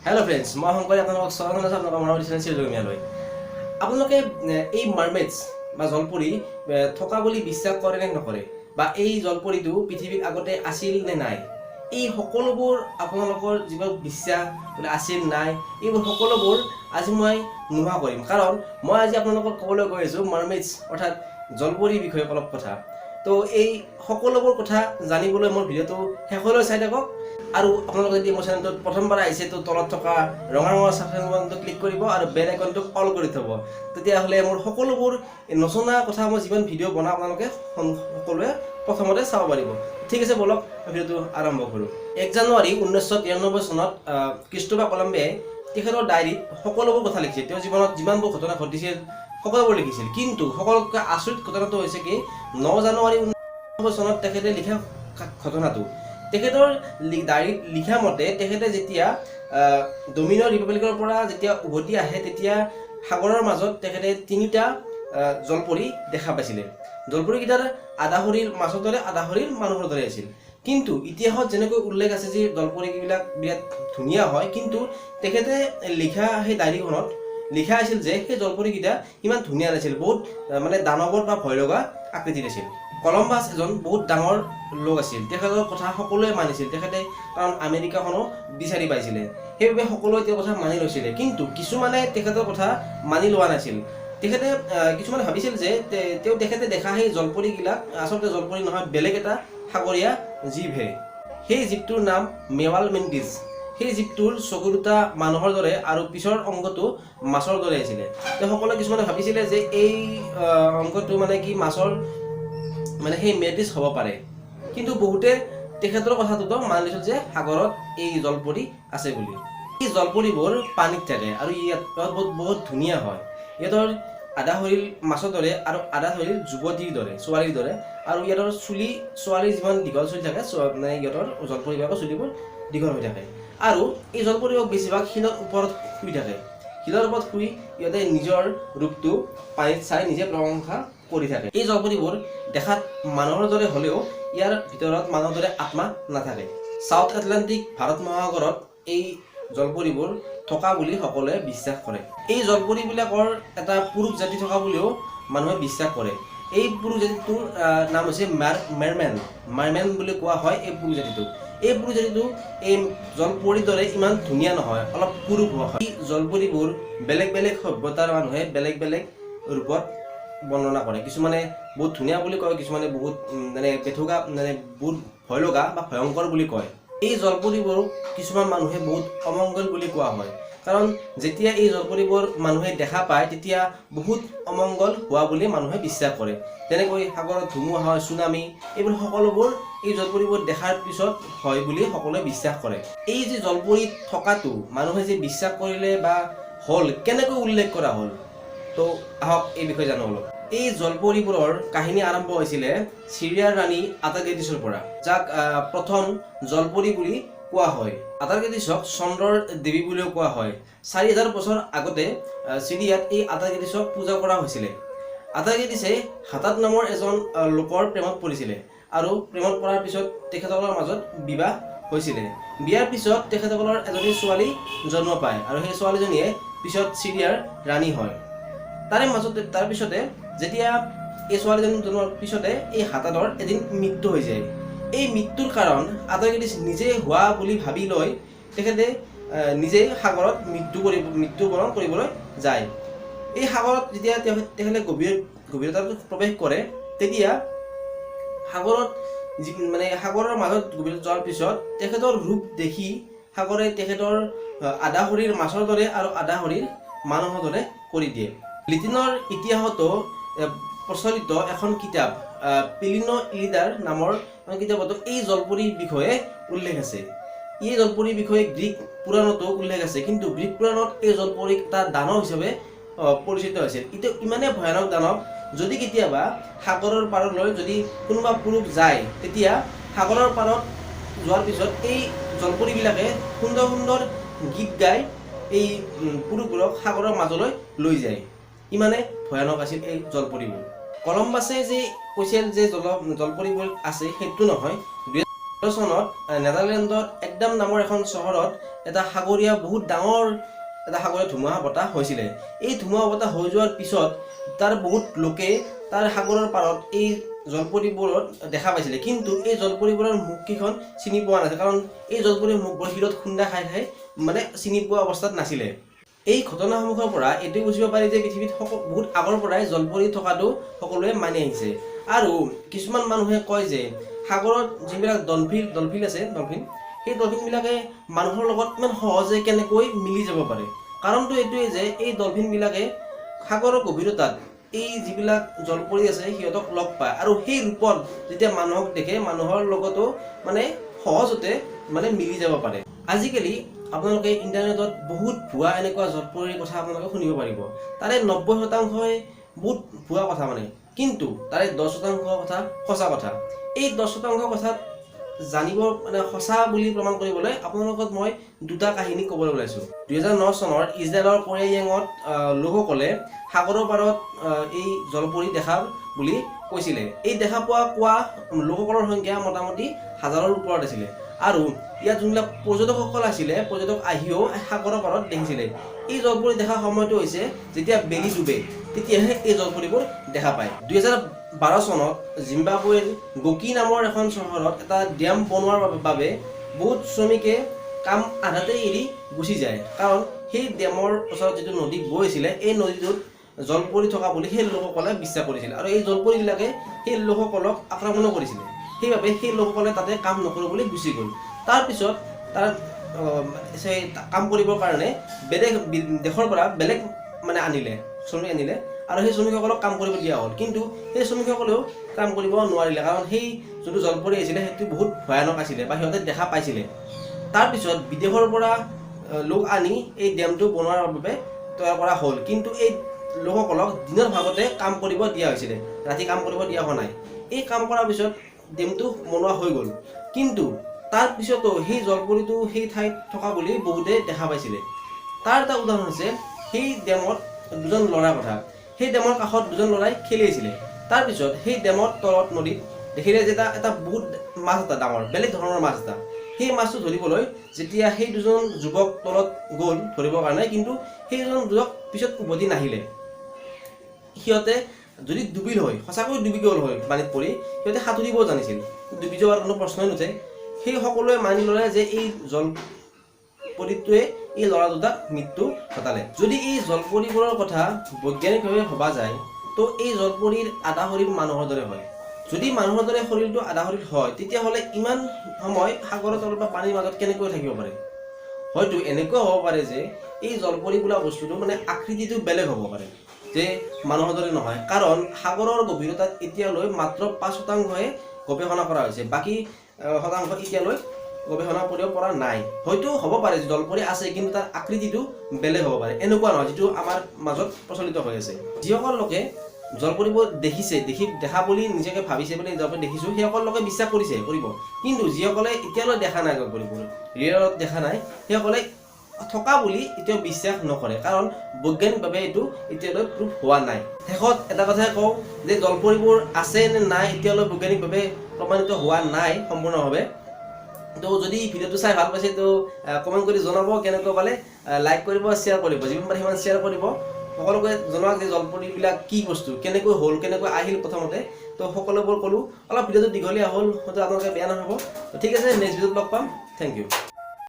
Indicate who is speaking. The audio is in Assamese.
Speaker 1: Hello friends, মই শংকৰী আপোনালোকক স্বাগতম জনাইছো আপোনালোকৰ মনৰ দিছে Jugomiya। আপোনালোকে এই মাৰ্মেডছ বা জলপৰী থকা বুলি বিশ্বাস কৰে নে নকৰে বা এই জলপৰীটো পৃথিৱীত আগতে আছিল নে নাই এই সকলোবোৰ আপোনালোকৰ যিবোৰ বিশ্বাস আছিল নাই এইবোৰ সকলোবোৰ আজি মই নোহোৱা কৰিম কাৰণ মই আজি আপোনালোকক ক'বলৈ গৈ আছো মাৰ্মেডছ অৰ্থাৎ জলপৰীৰ বিষয়ে অলপ কথা। তো এই সকলোবোৰ কথা জানিবলৈ মোৰ ভিডিঅ'টো শেষলৈ চাই থাকক আৰু আপোনালোকে যদি মোৰ চেনেলটোত প্ৰথমবাৰ আহিছে তো তলত থকা ৰঙা সাবস্ক্ৰাইব বাটনটো ক্লিক কৰিব আৰু বেল আইকনটো অল কৰি থব, তেতিয়াহ'লে মোৰ সকলোবোৰ নজনা কথা মই যিমান ভিডিঅ' বনাওঁ আপোনালোকে সকলোৱে প্ৰথমতে চাব পাৰিব। ঠিক আছে, বলক ভিডিঅ'টো আৰম্ভ কৰোঁ। 1 জানুৱাৰী 1993 চনত ক্ৰিষ্টোফাৰ কলম্বিয়াই তেখেতৰ ডায়েৰীত সকলোবোৰ কথা লিখিছিল। তেওঁৰ জীৱনত যিমানবোৰ ঘটনা ঘটিছিল সকলোবোৰ লিখিছিল, কিন্তু সকলোতকৈ আচৰিত ঘটনাটো হৈছে কি 9 জানুৱাৰী 1999 চনত তেখেতে লিখা ঘটনাটো। তেখেতৰ ডায়েৰীত লিখা মতে তেখেতে যেতিয়া ডমিনিয়ন ৰিপাব্লিকৰ পৰা যেতিয়া উভতি আহে তেতিয়া সাগৰৰ মাজত তেখেতে 3টা জলপৰী দেখা পাইছিলে। জলপৰীকেইটাৰ আধা শৰীৰ মাছৰ দৰে আধা শৰীৰ মানুহৰ দৰে আছিল, কিন্তু ইতিহাসত যেনেকৈ উল্লেখ আছে যে জলপৰীবিলাক বিৰাট ধুনীয়া হয়, কিন্তু তেখেতে লিখা সেই ডায়েৰীখনত লিখা আছিল যে সেই জলপৰীকেইটা ইমান ধুনীয়া নাছিল, বহুত মানে দানৱৰ বা ভয় লগা আকৃতিৰ আছিল। কলম্বাছ এজন বহুত ডাঙৰ লোক আছিল, তেখেতৰ কথা সকলোৱে মানিছিল, তেখেতে কাৰণ আমেৰিকাখনো বিচাৰি পাইছিলে, সেইবাবে সকলোৱে তেওঁৰ কথা মানি লৈছিলে। কিন্তু কিছুমানে তেখেতৰ কথা মানি লোৱা নাছিল। তেখেতে কিছুমানে ভাবিছিল যে তেখেতে দেখা সেই জলপৰীবিলাক আচলতে জলপৰী নহয়, বেলেগ এটা সাগৰীয়া জীৱহে। সেই জীৱটোৰ নাম মেৰমেইড। সেই জীৱটোৰ চকু দুটা মানুহৰ দৰে আৰু পিছৰ অংগটো মাছৰ দৰে আছিলে। সকলোৱে কিছুমানে ভাবিছিলে যে এই অংগটো মানে কি মাছৰ মানে সেই মেডিছ হ'ব পাৰে, কিন্তু বহুতে তেখেতৰ কথাটোতো মানি লৈছিল যে সাগৰত এই জলপৰী আছে বুলি। এই জলপৰীবোৰ পানীত থাকে আৰু ইয়াত বহুত ধুনীয়া হয়। ইহঁতৰ আধা শৰীৰ মাছৰ দৰে আৰু আধা শৰীৰ যুৱতীৰ দৰে, ছোৱালীৰ দৰে, আৰু ইহঁতৰ চুলি ছোৱালীৰ যিমান দীঘল চুলি থাকে মানে ইহঁতৰ জলপৰীবিলাকৰ চুলিবোৰ দীঘল হৈ থাকে। আৰু এই জলপৰীবোৰ বেছিভাগ শিলৰ ওপৰত শুই থাকে। শিলৰ ওপৰত শুই ইহঁতে নিজৰ ৰূপটো পানীত চাই নিজে প্ৰশংসা কৰি থাকে। এই জলপৰীবোৰ দেখাত মানুহৰ দৰে হ'লেও ইয়াৰ ভিতৰত মানুহৰ দৰে আত্মা নাথাকে। সাউথ আটলান্টিক ভাৰত মহাসাগৰত এই জলপৰীবোৰ থকা বুলি সকলোৱে বিশ্বাস কৰে। এই জলপৰীবিলাকৰ এটা পুৰুষ জাতি থকা বুলিও মানুহে বিশ্বাস কৰে। এই পুৰুষ জাতিটোৰ নাম হৈছে mermaid বুলি কোৱা হয়। এই পুৰুষ জাতিটো এই জলপৰীৰ দৰে ইমান ধুনীয়া নহয়, অলপ পুৰুষ হয়। এই জলপৰীবোৰ বেলেগ বেলেগ সভ্যতাৰ মানুহে বেলেগ বেলেগ ৰূপত বৰ্ণনা কৰে। কিছুমানে বহুত ধুনীয়া বুলি কয়, কিছুমানে বহুত মানে পেথুকা মানে বহুত ভয় লগা বা ভয়ংকৰ বুলি কয়। এই জলপৰীবোৰ কিছুমান মানুহে বহুত অমংগল বুলি কোৱা হয়, কাৰণ যেতিয়া এই জলপৰীবোৰ মানুহে দেখা পায় তেতিয়া বহুত অমংগল হোৱা বুলি মানুহে বিশ্বাস কৰে। যেনেকৈ সাগৰত ধুমুহা, চুনামি, এইবোৰ সকলোবোৰ এই জলপৰীবোৰ দেখাৰ পিছত হয় বুলি সকলোৱে বিশ্বাস কৰে। এই যে জলপৰীত থকাটো মানুহে যে বিশ্বাস কৰিলে বা হ'ল, কেনেকৈ উল্লেখ কৰা হ'ল, তো আহক এই বিষয়ে জানো অলপ। এই জলপৰীবোৰৰ কাহিনী আৰম্ভ হৈছিলে চিৰিয়াৰ ৰাণী আটাৰ্কেটিছৰ পৰা, যাক প্ৰথম জলপৰী বুলি কোৱা হয়। আটাৰ্কেটিছক চন্দ্ৰৰ দেৱী বুলিও কোৱা হয়। 4000 বছৰ আগতে চিৰিয়াত এই আটাৰ্কেটিছক পূজা কৰা হৈছিলে। আটাৰ্কেটিছে হাতাত নামৰ এজন লোকৰ প্ৰেমত পৰিছিলে আৰু প্ৰেমত পৰাৰ পিছত তেখেতসকলৰ মাজত বিবাহ হৈছিলে। বিয়াৰ পিছত তেখেতসকলৰ এজনী ছোৱালী জন্ম পায় আৰু সেই ছোৱালীজনীয়ে পিছত চিৰিয়াৰ ৰাণী হয়। তাৰ পিছতে যেতিয়া এই ছোৱালীজনী জন্মৰ পিছতে এই হাতাতৰ এদিন মৃত্যু হৈ যায়। এই মৃত্যুৰ কাৰণ আটাৰ্কেটিছ নিজে হোৱা বুলি ভাবি লৈ তেখেতে নিজেই সাগৰত মৃত্যুবৰণ কৰিবলৈ যায়। এই সাগৰত যেতিয়া তেখেতে গভীৰতাত প্ৰৱেশ কৰে তেতিয়া সাগৰৰ মাজত গভীৰতা যোৱাৰ পিছত তেখেতৰ ৰূপ দেখি সাগৰে তেখেতৰ আধা শৰীৰ মাছৰ দৰে আৰু আধা শৰীৰ মানুহৰ দৰে কৰি দিয়ে। লিটিনৰ ইতিহাসতো প্ৰচলিত এখন কিতাপ পিলিনো ইলিডাৰ নামৰ এখন কিতাপতো এই জলপৰীৰ বিষয়ে উল্লেখ আছে। এই জলপৰীৰ বিষয়ে গ্ৰীক পুৰাণতো উল্লেখ আছে, কিন্তু গ্ৰীক পুৰাণত এই জলপৰীক এটা দানৱ হিচাপে পৰিচিত হৈছিল। এইটো ইমানেই ভয়ানক দানৱ, যদি কেতিয়াবা সাগৰৰ পাৰলৈ যদি কোনোবা পুৰুষ যায় তেতিয়া সাগৰৰ পাৰত যোৱাৰ পিছত এই জলপৰীবিলাকে সুন্দৰ সুন্দৰ গীত গাই এই পুৰুষবোৰক সাগৰৰ মাজলৈ লৈ যায়। ইমানে ভয়ানক আছিল এই জলপৰীবোৰ। কলম্বাছে যে কৈছিল যে জলপৰীবোৰ আছে সেইটো নহয়। চনত নেদাৰলেণ্ডত একদম নামৰ এখন চহৰত এটা সাগৰীয়া বহুত ডাঙৰ এটা সাগৰীয় ধুমুহা বতাহ হৈছিলে। এই ধুমুহা বতাহ হৈ যোৱাৰ পিছত তাৰ বহুত লোকে তাৰ সাগৰৰ পাৰত এই জলপৰীবোৰত দেখা পাইছিলে, কিন্তু এই জলপৰীবোৰৰ মুখকেইখন চিনি পোৱা নাছিল, কাৰণ এই জলপৰীৰ মুখবোৰ শিলত খুন্দা খাই খাই মানে চিনি পোৱা অৱস্থাত নাছিলে। এই ঘটনাসমূহৰ পৰা এইটোৱে বুজিব পাৰি যে পৃথিৱীত বহুত আগৰ পৰাই জলপৰী থকাটো সকলোৱে মানি আহিছে। আৰু কিছুমান মানুহে কয় যে সাগৰত যিবিলাক ডলফিন আছে, সেই ডলফিনবিলাকে মানুহৰ লগত ইমান সহজে কেনেকৈ মিলি যাব পাৰে। কাৰণটো এইটোৱে যে এই ডলফিনবিলাকে সাগৰৰ গভীৰতাত এই যিবিলাক জলপৰী আছে সিহঁতক লগ পায়, আৰু সেই ৰূপত যেতিয়া মানুহক দেখে মানুহৰ লগতো মানে সহজতে মানে মিলি যাব পাৰে। আজিকালি আপোনালোকে ইণ্টাৰনেটত বহুত ভুৱা এনেকুৱা জলপৰীৰ কথা আপোনালোকে শুনিব পাৰিব। তাৰে 90% বহুত ভুৱা কথা মানে, কিন্তু তাৰে 10% কথা সঁচা কথা। এই 10% কথাত জানিব মানে সঁচা বুলি প্ৰমাণ কৰিবলৈ আপোনালোকক মই দুটা কাহিনী ক'বলৈ ওলাইছোঁ। 2009 চনৰ ইজৰাইলৰ কোৰিয়াঙত লোকসকলে সাগৰৰ পাৰত এই জলপৰী দেখা বুলি কৈছিলে। এই দেখা পোৱা লোকসকলৰ সংখ্যা মোটামুটি 1000ৰ ওপৰত আছিলে, আৰু ইয়াত যোনবিলাক পৰ্যটকসকল আছিলে, পৰ্যটক আহিও সাগৰৰ পাৰত দেখিছিলে। এই জলপৰী দেখা সময়টো হৈছে যেতিয়া বেলি ডুবে, তেতিয়াহে এই জলপৰীবোৰ দেখা পায়। 2012 চনত জিম্বাবুৱেৰ গকি নামৰ এখন চহৰত এটা ডেম বনোৱাৰ বাবে বহুত শ্ৰমিকে কাম আধাতে এৰি গুচি যায়, কাৰণ সেই ডেমৰ ওচৰত যিটো নদী বৈ আছিলে এই নদীটোত জলপৰী থকা বুলি সেই লোকসকলে বিশ্বাস কৰিছিল, আৰু এই জলপৰীবিলাকে সেই লোকসকলক আক্ৰমণো কৰিছিলে। সেইবাবে সেই লোকসকলে তাতে কাম নকৰোঁ বুলি গুচি গ'ল। তাৰপিছত তাৰ কাম কৰিবৰ কাৰণে বেলেগ দেশৰ পৰা বেলেগ মানে শ্ৰমিক আনিলে, আৰু সেই শ্ৰমিকসকলক কাম কৰিব দিয়া হ'ল। কিন্তু সেই শ্ৰমিকসকলেও কাম কৰিব নোৱাৰিলে, কাৰণ সেই যোনটো জলপৰী আছিলে সেইটো বহুত ভয়ানক আছিলে বা সিহঁতে দেখা পাইছিলে। তাৰপিছত বিদেশৰ পৰা লোক আনি এই ডেমটো বনোৱাৰ বাবে তৈয়াৰ কৰা হ'ল, কিন্তু এই লোকসকলক দিনৰ ভাগতে কাম কৰিব দিয়া হৈছিলে, ৰাতি কাম কৰিব দিয়া হোৱা নাই। এই কাম কৰাৰ পিছত ডেমটো বনোৱা হৈ গ'ল, কিন্তু তাৰ পিছতো সেই জলপৰীটো সেই ঠাইত থকা বুলি বহুতে দেখা পাইছিলে। তাৰ এটা উদাহৰণ হৈছে সেই ডেমত দুজন ল'ৰাৰ কথা। সেই ডেমৰ কাষত দুজন ল'ৰাই খেলি আছিলে। তাৰপিছত সেই ডেমৰ তলত নদীত দেখিলে যে এটা বহুত মাছ এটা ডাঙৰ বেলেগ ধৰণৰ মাছ এটা। সেই মাছটো ধৰিবলৈ যেতিয়া সেই দুজন যুৱক তলত গ'ল ধৰিবৰ কাৰণে, কিন্তু সেই দুজন যুৱক পিছত উভতি নাহিলে। সিহঁতে যদি ডুবিল হয়, সঁচাকৈ ডুবি গ'ল হয় পানীত পৰি, সিহঁতে সাঁতুৰিব জানিছিল, ডুবি যোৱাৰ কোনো প্ৰশ্নই নুঠে। সেই সকলোৱে মানি ল'লে যে এই জলপৰীটোৱে এই ল'ৰা দুটাক মৃত্যু ঘটালে। যদি এই জলপৰীবোৰৰ কথা বৈজ্ঞানিকভাৱে ভবা যায়, তো এই জলপৰীৰ আধা শৰীৰ মানুহৰ দৰে হয়। যদি মানুহৰ দৰে শৰীৰটো আধা শৰীৰ হয়, তেতিয়াহ'লে ইমান সময় সাগৰৰ তলত বা পানীৰ মাজত কেনেকৈ থাকিব পাৰে? হয়তো এনেকুৱা হ'ব পাৰে যে এই জলপৰী বোলা বস্তুটো মানে আকৃতিটো বেলেগ হ'ব পাৰে, যে মানুহৰ দৰে নহয়, কাৰণ সাগৰৰ গভীৰতাত এতিয়ালৈ মাত্ৰ 5%হে গৱেষণা কৰা হৈছে, বাকী শতাংশ এতিয়ালৈ গৱেষণা কৰিব পৰা নাই। হয়তো হ'ব পাৰে যে জলপৰী আছে, কিন্তু তাৰ আকৃতিটো বেলেগ হ'ব পাৰে, এনেকুৱা নহয় যিটো আমাৰ মাজত প্ৰচলিত হৈ আছে। যিসকল লোকে জলপৰীবোৰ দেখা বুলি নিজকে ভাবিছে বুলি জলপৰী দেখিছোঁ, সেইসকল লোকে বিশ্বাস কৰিব, কিন্তু যিসকলে এতিয়ালৈ দেখা নাই জলপৰীবোৰ, ৰিয়েলত দেখা নাই, সেইসকলে থকা বুলি এতিয়াও বিশ্বাস নকৰে, কাৰণ বৈজ্ঞানিকভাৱে এইটো এতিয়ালৈ প্ৰুফ হোৱা নাই। শেষত এটা কথাই কওঁ যে জলপৰীবোৰ আছে নে নাই এতিয়ালৈ বৈজ্ঞানিকভাৱে প্ৰমাণিত হোৱা নাই সম্পূৰ্ণভাৱে। তো যদি ভিডিঅ'টো চাই ভাল পাইছে তো কমেণ্ট কৰি জনাব কেনেকৈ পালে, লাইক কৰিব, শ্বেয়াৰ কৰিব, যিমান পাৰে সিমান শ্বেয়াৰ কৰিব। সকলোকে জনাওক যে জলপৰীবিলাক কি বস্তু, কেনেকৈ হ'ল, কেনেকৈ আহিল প্ৰথমতে। তো সকলোবোৰ ক'লোঁ, অলপ ভিডিঅ'টো দীঘলীয়া হ'ল, হয়তো আপোনালোকে বেয়া নহ'ব। ঠিক আছে, নেক্সট ভিডিঅ'ত লগ পাম। Thank U.